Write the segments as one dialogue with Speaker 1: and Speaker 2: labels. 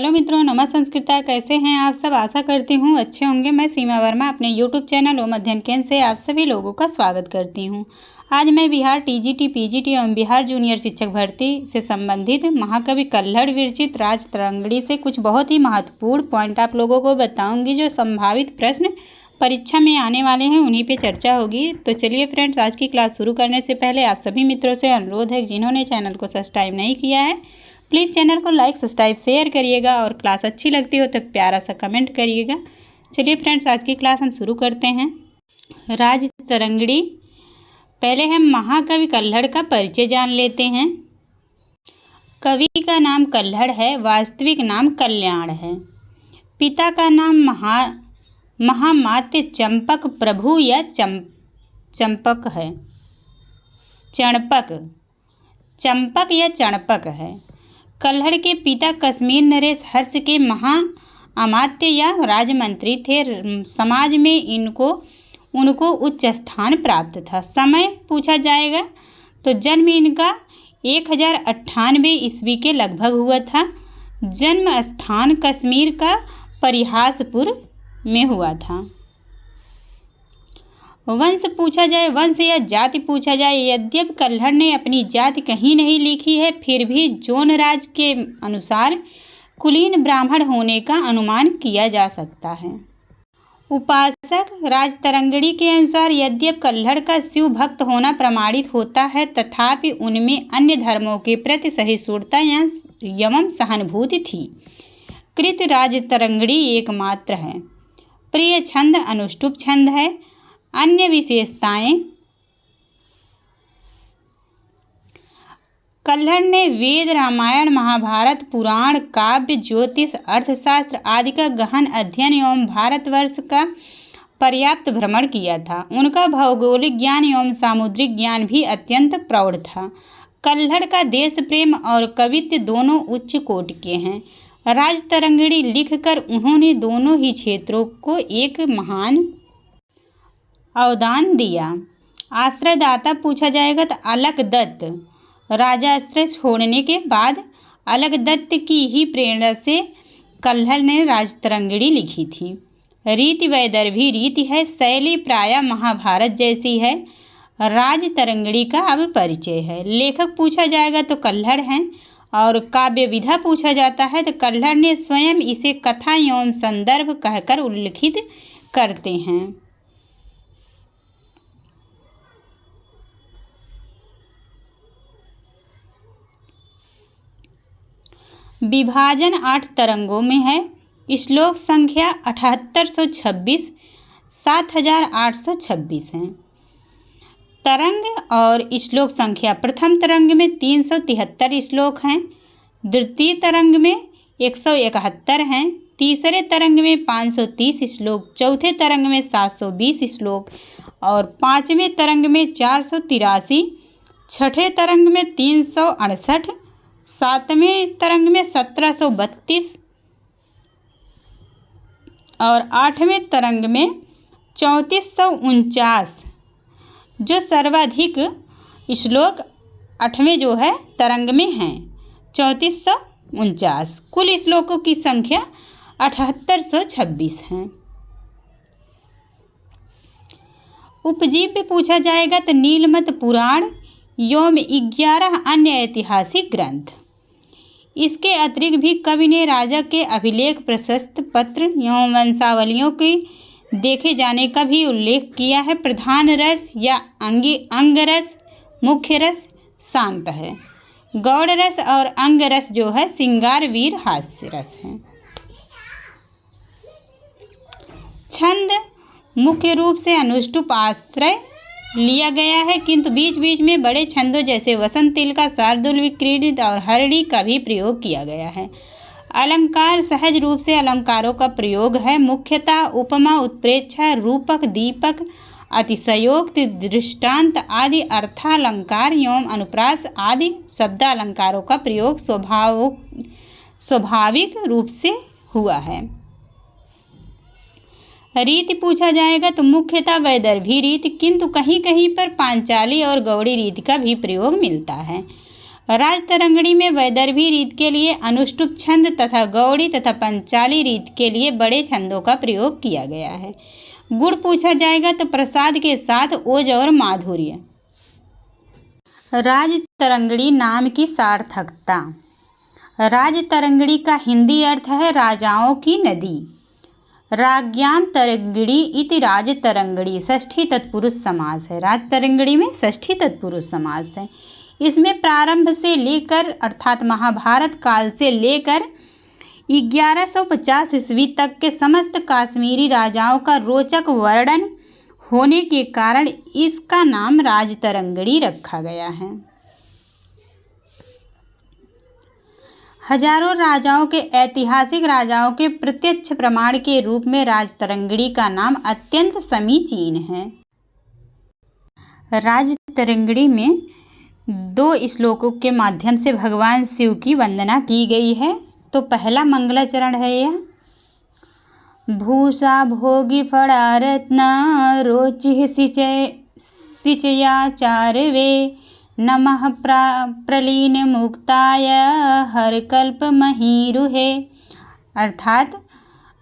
Speaker 1: Hello मित्रों, नमः संस्कृता। कैसे हैं आप सब? आशा करती हूँ अच्छे होंगे। मैं सीमा वर्मा अपने यूट्यूब चैनल ओम अध्ययन केंद्र से आप सभी लोगों का स्वागत करती हूँ। आज मैं बिहार टीजीटी, पीजीटी एवं बिहार जूनियर शिक्षक भर्ती से संबंधित महाकवि कल्हड़ विरचित राज तरंगिणी से कुछ बहुत ही महत्वपूर्ण पॉइंट आप लोगों को बताऊँगी, जो संभावित प्रश्न परीक्षा में आने वाले हैं, उन्हीं पे चर्चा होगी। तो चलिए फ्रेंड्स, आज की क्लास शुरू करने से पहले आप सभी मित्रों से अनुरोध है, जिन्होंने चैनल को सब्सक्राइब नहीं किया है, प्लीज़ चैनल को लाइक सब्सक्राइब शेयर करिएगा और क्लास अच्छी लगती हो तो प्यारा सा कमेंट करिएगा। चलिए फ्रेंड्स, आज की क्लास हम शुरू करते हैं। राज तरंगिणी। पहले हम महाकवि कल्हड़ का परिचय जान लेते हैं। कवि का नाम कल्हड़ है, वास्तविक नाम कल्याण है। पिता का नाम महामात्य चंपक प्रभु या चंपक है, चंपक या चणपक है। कल्हड़ के पिता कश्मीर नरेश हर्ष के महाअमात्य या राजमंत्री थे। समाज में उनको उच्च स्थान प्राप्त था। समय पूछा जाएगा तो जन्म इनका 1098 ईस्वी के लगभग हुआ था। जन्म स्थान कश्मीर का परिहासपुर में हुआ था। वंश पूछा जाए, वंश या जाति पूछा जाए, यद्यपि कल्हड़ ने अपनी जाति कहीं नहीं लिखी है, फिर भी जोन राज के अनुसार कुलीन ब्राह्मण होने का अनुमान किया जा सकता है। उपासक राज तरंगिणी के अनुसार यद्यपि कल्हड़ का शिव भक्त होना प्रमाणित होता है, तथापि उनमें अन्य धर्मों के प्रति सहिष्णुता एवं सहानुभूति थी। कृत राज तरंगिणी एकमात्र है। प्रिय छंद अनुष्टुप छंद है। अन्य विशेषताएं, कल्हड़ ने वेद, रामायण, महाभारत, पुराण, काव्य, ज्योतिष, अर्थशास्त्र आदि का गहन अध्ययन एवं भारतवर्ष का पर्याप्त भ्रमण किया था। उनका भौगोलिक ज्ञान एवं सामुद्रिक ज्ञान भी अत्यंत प्रौढ़ था। कल्हड़ का देश प्रेम और कवित्व दोनों उच्च कोटि के हैं। राज तरंगिणी लिखकर उन्होंने दोनों ही क्षेत्रों को एक महान अवदान दिया। आश्रयदाता पूछा जाएगा तो अलकदत्त। राजाश्रय छोड़ने के बाद अलकदत्त की ही प्रेरणा से कल्हड़ ने राज तरंगिणी लिखी थी। रीति वैदर्भी रीति है, शैली प्रायः महाभारत जैसी है। राज तरंगिणी का अब परिचय है। लेखक पूछा जाएगा तो कल्हड़ हैं, और काव्य विधा पूछा जाता है तो कल्हड़ ने स्वयं इसे कथा एवं संदर्भ कहकर उल्लिखित करते हैं। विभाजन 8 तरंगों में है। श्लोक संख्या 7826, 7826 है। तरंग और श्लोक संख्या, प्रथम तरंग में 373 श्लोक हैं, द्वितीय तरंग में 171 हैं, तीसरे तरंग में 530 श्लोक, चौथे तरंग में 720 श्लोक और पांचवें तरंग में 483, छठे तरंग में 368, सातवें तरंग में 1732 और आठवें तरंग में 3449। जो सर्वाधिक श्लोक आठवें जो है तरंग में हैं 3449। कुल श्लोकों की संख्या 7826 है। उपजीव्य पूछा जाएगा तो नीलमत पुराण एवं 11 अन्य ऐतिहासिक ग्रंथ। इसके अतिरिक्त भी कवि ने राजा के अभिलेख, प्रशस्ति पत्र एवं वंशावलियों के देखे जाने का भी उल्लेख किया है। प्रधान रस या अंग रस, मुख्य रस शांत है। गौड़ रस और अंग रस जो है श्रृंगार वीर हास्य रस है। छंद मुख्य रूप से अनुष्टुप आश्रय लिया गया है, किंतु बीच बीच में बड़े छंदों जैसे वसंत तिल का, शार्दुल विक्रीडित और हरणी का भी प्रयोग किया गया है। अलंकार सहज रूप से अलंकारों का प्रयोग है। मुख्यतः उपमा, उत्प्रेक्षा, रूपक, दीपक, अतिशयोक्ति, दृष्टांत आदि अर्थालंकार एवं अनुप्रास आदि शब्दालंकारों का प्रयोग स्वाभाविक रूप से हुआ है। रीति पूछा जाएगा तो मुख्यतः वैदर्भी रीति, किंतु कहीं कहीं पर पांचाली और गौड़ी रीति का भी प्रयोग मिलता है। राजतरंगिणी में वैदर्भी रीत के लिए अनुष्टुप छंद तथा गौड़ी तथा पंचाली रीत के लिए बड़े छंदों का प्रयोग किया गया है। गुण पूछा जाएगा तो प्रसाद के साथ ओज और माधुर्य। राजतरंगिणी नाम की सार्थकता। राजतरंगिणी का हिंदी अर्थ है राजाओं की नदी। राज्ञां तरंगिणी इति राजतरंगिणी षष्ठी तत्पुरुष समास है। राजतरंगिणी में षष्ठी तत्पुरुष समास है। इसमें प्रारंभ से लेकर अर्थात महाभारत काल से लेकर 1150 ईस्वी तक के समस्त काश्मीरी राजाओं का रोचक वर्णन होने के कारण इसका नाम राजतरंगिणी रखा गया है। हजारों राजाओं के ऐतिहासिक राजाओं के प्रत्यक्ष प्रमाण के रूप में राजतरंगिणी का नाम अत्यंत समीचीन है। राजतरंगिणी में 2 श्लोकों के माध्यम से भगवान शिव की वंदना की गई है। तो पहला मंगलाचरण है यह। भूषा भोगी फड़ा रत्न रोचिः सिचयाचार्वे नमः प्रलीन मुक्ताय हरकल्प महीरुहे। अर्थात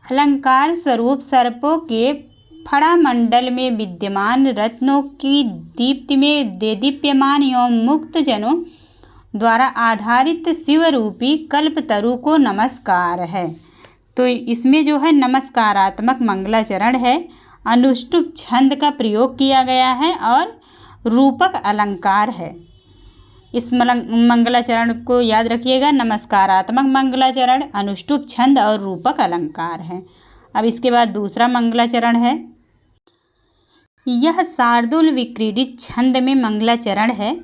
Speaker 1: अलंकार स्वरूप सर्पों के फड़ा मंडल में विद्यमान रत्नों की दीप्ति में देदीप्यमान एवं मुक्त जनों द्वारा आधारित शिवरूपी कल्पतरु को नमस्कार है। तो इसमें जो है नमस्कारात्मक मंगलाचरण है। अनुष्टुप छंद का प्रयोग किया गया है और रूपक अलंकार है। इस मंगलाचरण को याद रखिएगा। नमस्कारात्मक मंगलाचरण, अनुष्टुप छंद और रूपक अलंकार है। अब इसके बाद दूसरा मंगलाचरण है। यह शार्दूल विक्रीडित छंद में मंगलाचरण है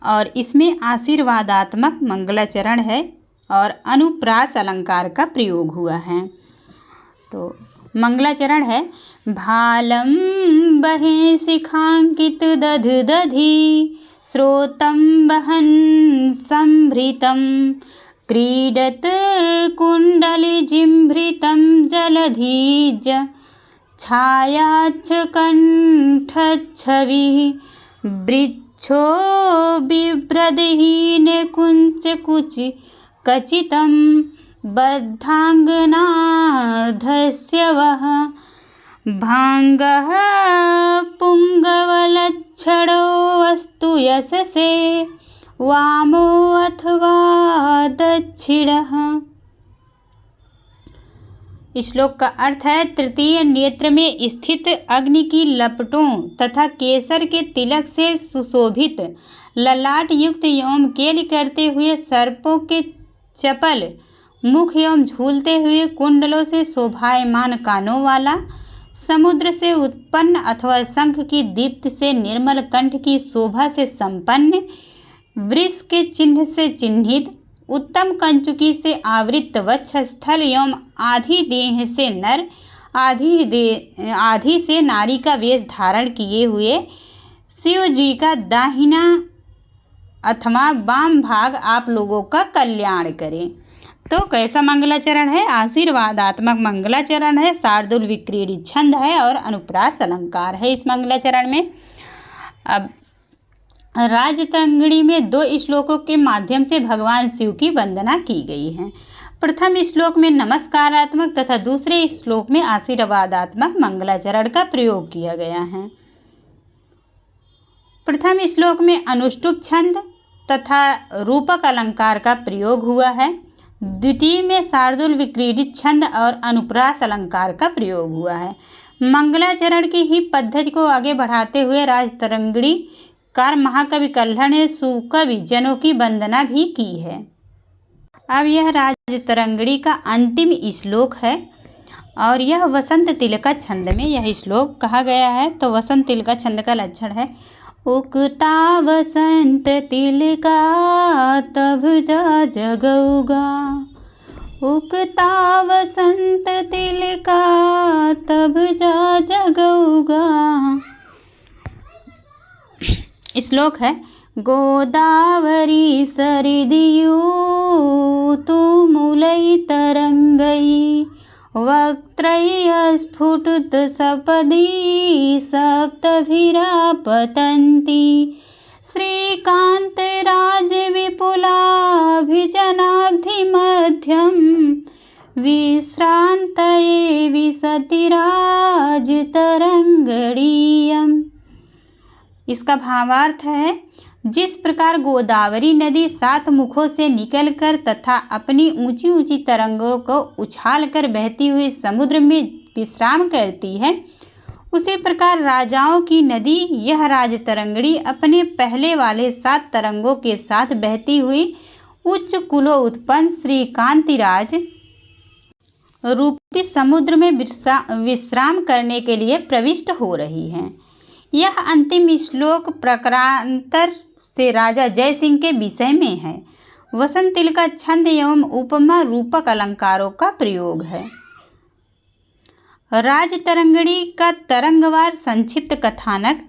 Speaker 1: और इसमें आशीर्वादात्मक मंगलाचरण है और अनुप्रास अलंकार का प्रयोग हुआ है। तो मंगलाचरण है। भालं बहे शिखांकित दधि स्रोतं वहन् संभृतं क्रीडत कुंडली जिम्भृतं जलधीज छायाच कंठच्छविः वृक्षो बिभ्रदहीन कुंच कुचि कचितं बद्धांगनार्धस्य वः भांगः पुंगवलच्छडो वस्तु यशसे वामो अथवा दक्षिणः। श्लोक का अर्थ है। तृतीय नेत्र में स्थित अग्नि की लपटों तथा केसर के तिलक से सुशोभित ललाट युक्त एवं केली करते हुए सर्पों के चपल मुख एवं झूलते हुए कुंडलों से शोभायमान कानों वाला, समुद्र से उत्पन्न अथवा शंख की दीप्ति से निर्मल कंठ की शोभा से संपन्न, वृष के चिन्ह से चिन्हित, उत्तम कंचुकी से आवृत वक्षस्थल एवं आधी देह से नर आधी से नारी का वेश धारण किए हुए शिव जी का दाहिना अथवा वाम भाग आप लोगों का कल्याण करे। तो कैसा मंगलाचरण है? आशीर्वादात्मक मंगलाचरण है। शार्दूल विक्रीडित छंद है और अनुप्रास अलंकार है इस मंगलाचरण में। अब राजतरंगिणी में 2 श्लोकों के माध्यम से भगवान शिव की वंदना की गई है। प्रथम श्लोक में नमस्कारात्मक तथा दूसरे श्लोक में आशीर्वादात्मक मंगलाचरण का प्रयोग किया गया है। प्रथम श्लोक में अनुष्टुप छंद तथा रूपक अलंकार का प्रयोग हुआ है। द्वितीय में शार्दूल विक्रीडित छंद और अनुप्रास अलंकार का प्रयोग हुआ है। मंगलाचरण की ही पद्धति को आगे बढ़ाते हुए राजतरंगिणी कार महाकवि कल्हड़ ने सुकवि जनों की वंदना भी की है। अब यह राजतरंगिणी का अंतिम श्लोक है और यह वसंत तिलका छंद में यह श्लोक कहा गया है। तो वसंत तिलका छंद का लक्षण है। उगता वसंत तिलका तब जा जगौगा, उगता वसंत तिलका तब जा जगौगा। श्लोक है। गोदावरी सरिदियु तुमुलै तरंगई वक्त्रय स्फुटत सपदी सप्तभिरा पतन्ति श्रीकान्तराज विपुलाभिजनाब्धिमध्यं विश्रान्तये विशति राजतरङ्गड़ीयम्। इसका भावार्थ है, जिस प्रकार गोदावरी नदी 7 मुखों से निकलकर तथा अपनी ऊंची ऊंची तरंगों को उछालकर बहती हुई समुद्र में विश्राम करती है, उसी प्रकार राजाओं की नदी यह राजतरंगड़ी अपने पहले वाले 7 तरंगों के साथ बहती हुई उच्च कुलोत्पन्न श्रीकांतिराज रूपी समुद्र में विश्राम करने के लिए प्रविष्ट हो रही है। यह अंतिम श्लोक प्रकारांतर से राजा जय सिंह के विषय में है। वसंतिल का छंद एवं उपमा रूपक अलंकारों का प्रयोग है। राजतरंगड़ी का तरंगवार संक्षिप्त कथानक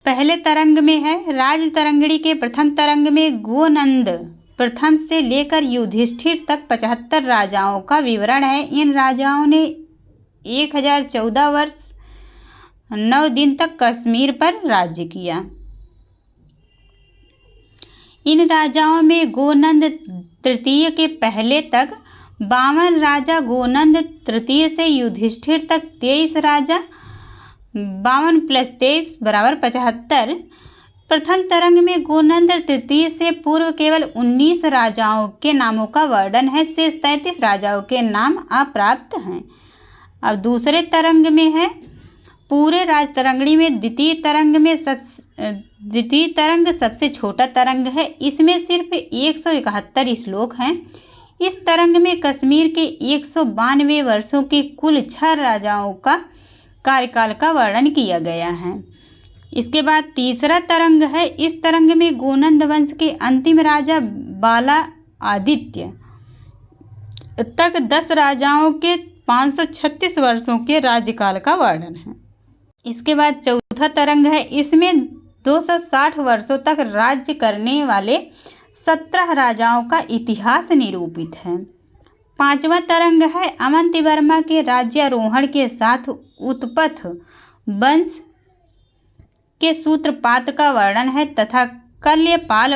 Speaker 1: पहले तरंग में है। राजतरंगड़ी के प्रथम तरंग में गोनंद प्रथम से लेकर युधिष्ठिर तक 75 राजाओं का विवरण है। इन राजाओं ने 1014 वर्ष 9 दिन तक कश्मीर पर राज्य किया। इन राजाओं में गोनंद तृतीय के पहले तक 52 राजा, गोनंद तृतीय से युधिष्ठिर तक 23 राजा, 52 + 23 = 75। प्रथम तरंग में गोनंद तृतीय से पूर्व केवल 19 राजाओं के नामों का वर्णन है। शेष 33 राजाओं के नाम अप्राप्त हैं। अब दूसरे तरंग में है। पूरे राजतरंगड़ी में द्वितीय तरंग सबसे छोटा तरंग है। इसमें सिर्फ 171 श्लोक हैं। इस तरंग में कश्मीर के 192 वर्षों के कुल 6 राजाओं का कार्यकाल का वर्णन किया गया है। इसके बाद तीसरा तरंग है। इस तरंग में गोनंद वंश के अंतिम राजा बाला आदित्य तक 10 राजाओं के 536 वर्षों के राज्यकाल का वर्णन है। इसके बाद चौथा तरंग है। इसमें 260 वर्षों तक राज्य करने वाले 17 राजाओं का इतिहास निरूपित है। पांचवा तरंग है। अवंती वर्मा के राज्यारोहण के साथ उत्पथ वंश के सूत्रपात का वर्णन है तथा कल्यपाल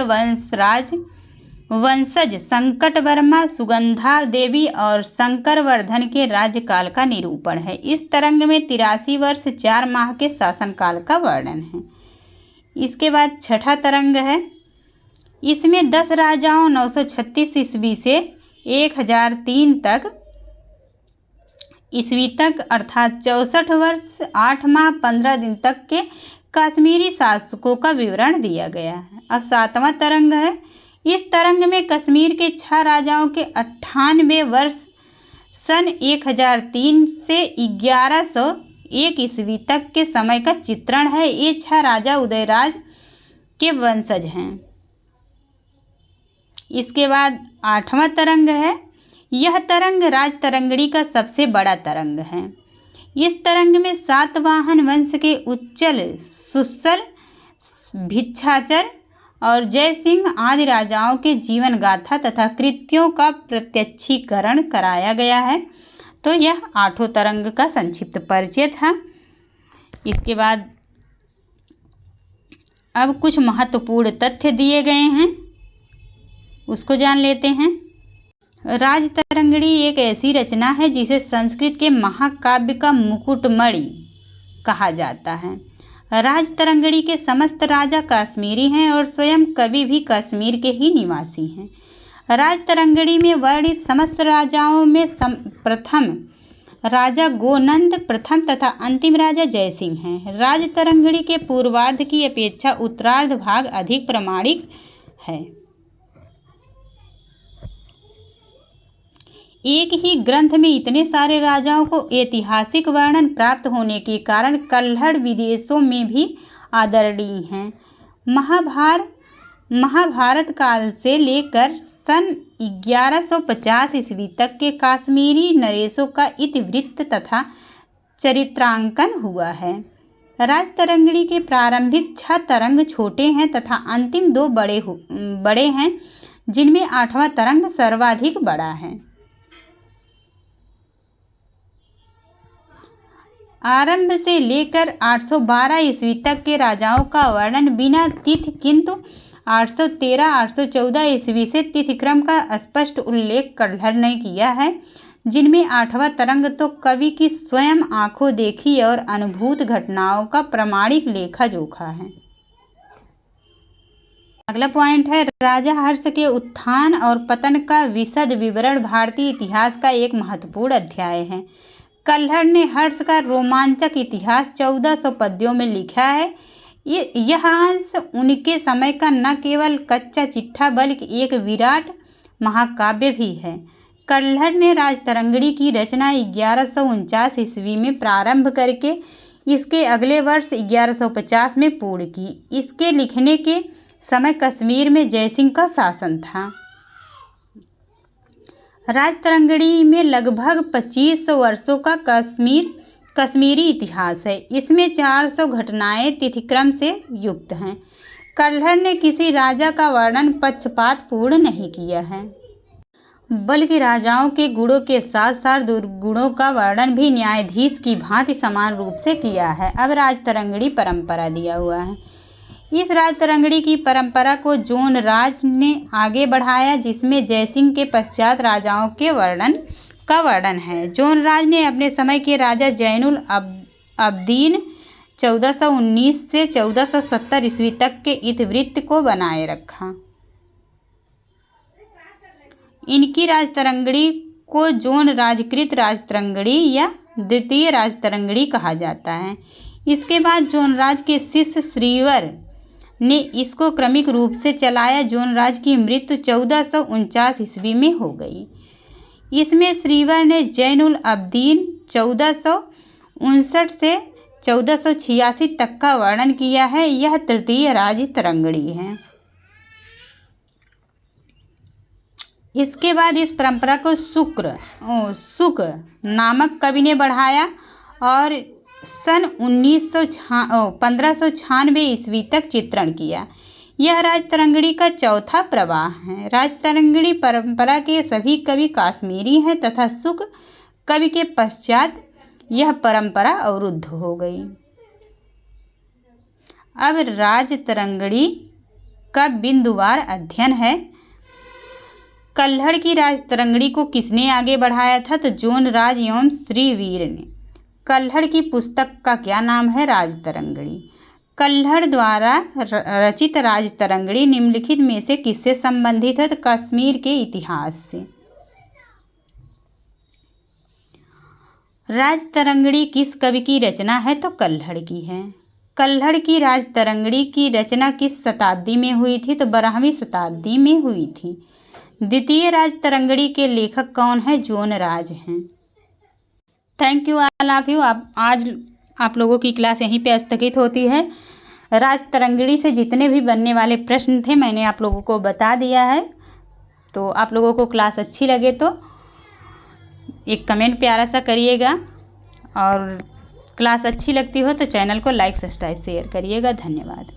Speaker 1: वंशज संकट वर्मा, सुगंधा देवी और शंकरवर्धन के राज्यकाल का निरूपण है। इस तरंग में 83 वर्ष 4 माह के शासनकाल का वर्णन है। इसके बाद छठा तरंग है। इसमें 10 राजाओं 936 ईस्वी से 1003 ईस्वी तक अर्थात 64 वर्ष 8 माह 15 दिन तक के कश्मीरी शासकों का विवरण दिया गया है। अब 7वां तरंग है। इस तरंग में कश्मीर के 6 राजाओं के 98 वर्ष सन 1003 से 1101 ईस्वी तक के समय का चित्रण है। ये 6 राजा उदयराज के वंशज हैं। इसके बाद 8वां तरंग है। यह तरंग राजतरंगड़ी का सबसे बड़ा तरंग है। इस तरंग में सातवाहन वंश के उच्चल, सुसल, भिक्षाचर और जय सिंह आदि राजाओं के जीवन गाथा तथा कृत्यों का प्रत्यक्षीकरण कराया गया है। तो यह 8वें तरंग का संक्षिप्त परिचय था। इसके बाद अब कुछ महत्वपूर्ण तथ्य दिए गए हैं, उसको जान लेते हैं। राजतरंगड़ी एक ऐसी रचना है जिसे संस्कृत के महाकाव्य का मुकुटमणि कहा जाता है। राजतरंगड़ी के समस्त राजा कश्मीरी हैं और स्वयं कवि भी कश्मीर के ही निवासी हैं। राजतरंगड़ी में वर्णित समस्त राजाओं में प्रथम राजा गोनंद प्रथम तथा अंतिम राजा जयसिंह हैं। राजतरंगड़ी के पूर्वार्ध की अपेक्षा उत्तरार्ध भाग अधिक प्रामाणिक है। एक ही ग्रंथ में इतने सारे राजाओं को ऐतिहासिक वर्णन प्राप्त होने के कारण कल्हड़ विदेशों में भी आदरणीय हैं। महाभारत काल से लेकर सन 1150 ईस्वी तक के कश्मीरी नरेशों का इतिवृत्त तथा चरित्रांकन हुआ है। राजतरंगड़ी के प्रारंभिक 6 तरंग छोटे हैं तथा अंतिम 2 बड़े हैं, जिनमें 8वां तरंग सर्वाधिक बड़ा है। आरंभ से लेकर 812 ईस्वी तक के राजाओं का वर्णन बिना तिथि किंतु 813-814 ईस्वी से तिथिक्रम का स्पष्ट उल्लेख कल्हड़ ने किया है, जिनमें 8वां तरंग तो कवि की स्वयं आंखों देखी और अनुभूत घटनाओं का प्रामाणिक लेखा जोखा है। अगला पॉइंट है, राजा हर्ष के उत्थान और पतन का विशद विवरण भारतीय इतिहास का एक महत्वपूर्ण अध्याय है। कल्हड़ ने हर्ष का रोमांचक इतिहास 1400 पद्यों में लिखा है। यह अंश उनके समय का न केवल कच्चा चिट्ठा बल्कि एक विराट महाकाव्य भी है। कल्हड़ ने राजतरंगिणी की रचना 1149 ईस्वी में प्रारंभ करके इसके अगले वर्ष 1150 में पूर्ण की। इसके लिखने के समय कश्मीर में जयसिंह का शासन था। राजतरंगिणी में लगभग 2500 वर्षों का कश्मीरी इतिहास है। इसमें 400 घटनाएं तिथिक्रम से युक्त हैं। कल्हड़ ने किसी राजा का वर्णन पक्षपातपूर्ण नहीं किया है, बल्कि राजाओं के गुणों के साथ साथ दुर्गुणों का वर्णन भी न्यायाधीश की भांति समान रूप से किया है। अब राजतरंगिणी परंपरा दिया हुआ है। इस राजतरंगिणी की परंपरा को जोन राज ने आगे बढ़ाया, जिसमें जयसिंह के पश्चात राजाओं के वर्णन है। जोन राज ने अपने समय के राजा जैनुल अब्दीन 1419 से 1470 ईस्वी तक के इतिवृत्त को बनाए रखा। इनकी राजतरंगिणी को जोन राजकृत राजतरंगिणी या द्वितीय राजतरंगिणी कहा जाता है। इसके बाद जोन राज के शिष्य श्रीवर ने इसको क्रमिक रूप से चलाया। जोन राज की मृत्यु 1449 ईस्वी में हो गई। इसमें श्रीवर ने जैनुल अब्दीन 1459 से 1486 तक का वर्णन किया है। यह तृतीय राजतरंगिणी है। इसके बाद इस परंपरा को शुक नामक कवि ने बढ़ाया और सन 1596 ईस्वी तक चित्रण किया। यह राजतरंगिणी का चौथा प्रवाह है। राजतरंगिणी परंपरा के सभी कवि काश्मीरी हैं तथा शुक कवि के पश्चात यह परंपरा अवरुद्ध हो गई। अब राजतरंगिणी का बिंदुवार अध्ययन है। कल्हड़ की राजतरंगिणी को किसने आगे बढ़ाया था? तो जोन राज एवं श्रीवीर ने। कल्हड़ की पुस्तक का क्या नाम है? राजतरंगिणी। कल्हड़ द्वारा रचित राजतरंगिणी निम्नलिखित में से किससे संबंधित है? तो कश्मीर के इतिहास से। राजतरंगिणी किस कवि की रचना है? तो कल्हड़ की है। कल्हड़ की राजतरंगिणी की रचना किस शताब्दी में हुई थी? तो 12वीं शताब्दी में हुई थी। द्वितीय राजतरंगिणी के लेखक कौन है? जोन राज हैं। Thank you all of you. आज आप लोगों की क्लास यहीं पे स्थगित होती है। राजतरंगिणी से जितने भी बनने वाले प्रश्न थे मैंने आप लोगों को बता दिया है। तो आप लोगों को क्लास अच्छी लगे तो एक कमेंट प्यारा सा करिएगा, और क्लास अच्छी लगती हो तो चैनल को लाइक सब्सक्राइब शेयर करिएगा। धन्यवाद।